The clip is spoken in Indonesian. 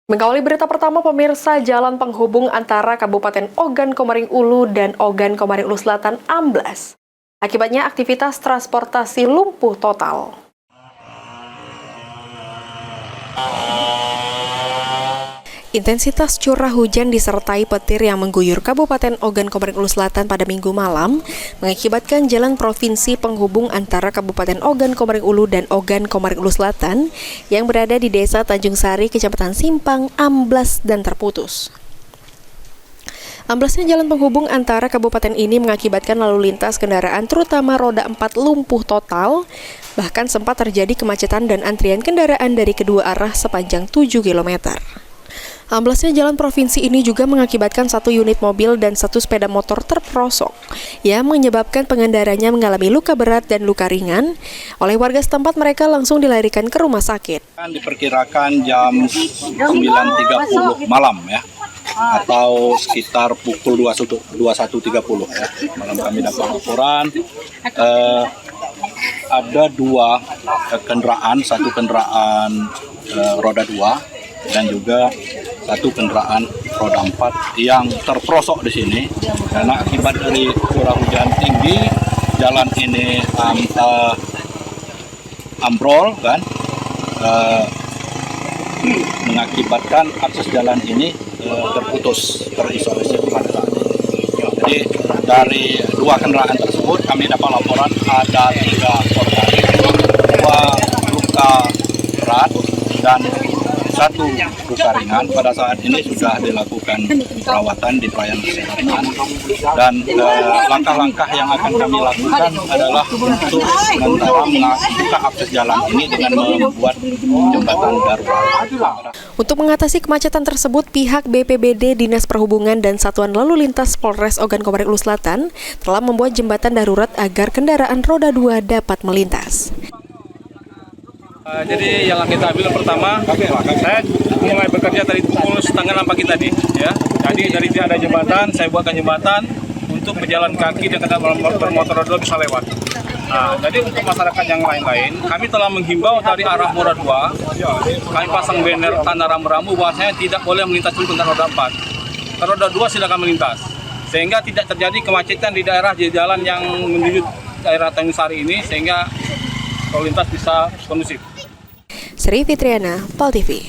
Mengawali berita pertama, pemirsa, jalan penghubung antara Kabupaten Ogan Komering Ulu dan Ogan Komering Ulu Selatan amblas. Akibatnya aktivitas transportasi lumpuh total. Intensitas curah hujan disertai petir yang mengguyur Kabupaten Ogan Komering Ulu Selatan pada Minggu malam mengakibatkan jalan provinsi penghubung antara Kabupaten Ogan Komering Ulu dan Ogan Komering Ulu Selatan yang berada di Desa Tanjung Sari, Kecamatan Simpang, amblas dan terputus. Amblasnya jalan penghubung antara kabupaten ini mengakibatkan lalu lintas kendaraan terutama roda 4 lumpuh total, bahkan sempat terjadi kemacetan dan antrian kendaraan dari kedua arah sepanjang 7 km. Amblasnya jalan provinsi ini juga mengakibatkan 1 unit mobil dan 1 sepeda motor terperosok, yang menyebabkan pengendaranya mengalami luka berat dan luka ringan. Oleh warga setempat, mereka langsung dilarikan ke rumah sakit. Diperkirakan jam 9.30 malam ya, atau sekitar pukul 21.30 ya. Malam kami dapat laporan ada 2 kendaraan, 1 kendaraan roda 2 dan juga 1 kendaraan roda 4 yang terperosok di sini karena akibat dari curah hujan tinggi. Jalan ini ambrol kan, mengakibatkan akses jalan ini terputus, terisolasi pada saat ini. Jadi dari 2 kendaraan tersebut kami dapat laporan ada 3 korban, 2 luka berat dan 1 luka ringan. Pada saat ini sudah dilakukan perawatan di pelayanan kesehatan, dan langkah-langkah yang akan kami lakukan adalah untuk sementara membuka akses jalan ini dengan membuat jembatan darurat. Untuk mengatasi kemacetan tersebut, pihak BPBD, Dinas Perhubungan, dan Satuan Lalu Lintas Polres Ogan Komering Ulu Selatan telah membuat jembatan darurat agar kendaraan roda 2 dapat melintas. Jadi yang kita ambil pertama, saya mulai bekerja dari pukul 5:30 pagi tadi, ya. Jadi dari tidak ada jembatan, saya buatkan jembatan untuk pejalan kaki dan bermotor roda bisa lewat. Nah, jadi untuk masyarakat yang lain-lain, kami telah menghimbau dari arah roda 2, kami pasang banner tanda rambu-rambu bahwasanya tidak boleh melintas dulu kendaraan roda 4. Roda 2 silakan melintas, sehingga tidak terjadi kemacetan di daerah jalan yang menuju daerah Tanjung Sari ini, sehingga lalu lintas bisa kondusif. Sri Fitriana, PAL TV.